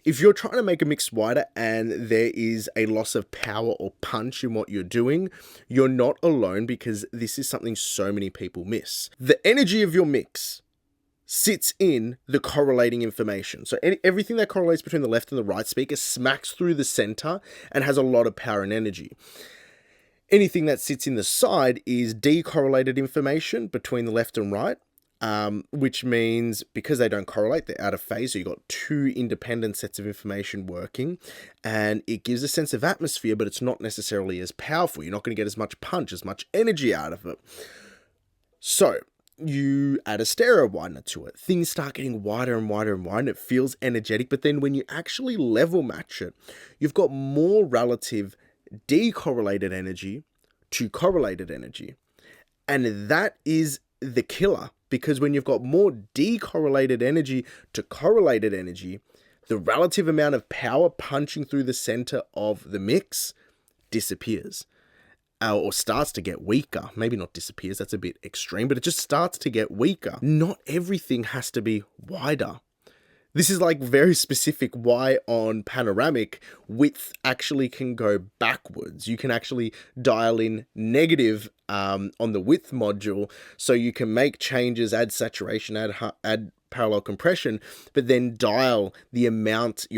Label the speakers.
Speaker 1: If you're trying to make a mix wider and there is a loss of power or punch in what you're doing, you're not alone, because this is something so many people miss. The energy of your mix sits in the correlating information. So everything that correlates between the left and the right speaker smacks through the center and has a lot of power and energy. Anything that sits in the side is decorrelated information between the left and right, which means because they don't correlate, they're out of phase. So you've got two independent sets of information working, and it gives a sense of atmosphere, but it's not necessarily as powerful. You're not going to get as much punch, as much energy out of it. So you add a stereo widener to it. Things start getting wider and wider and wider, and it feels energetic. But then when you actually level match it, you've got more relative decorrelated energy to correlated energy. And that is the killer, because when you've got more decorrelated energy to correlated energy, the relative amount of power punching through the center of the mix disappears. Or starts to get weaker. Maybe not disappears, that's a bit extreme, but it just starts to get weaker. Not everything has to be wider. This is like very specific why on panoramic, width actually can go backwards. You can actually dial in negative on the width module, so you can make changes, add saturation, add parallel compression, but then dial the amount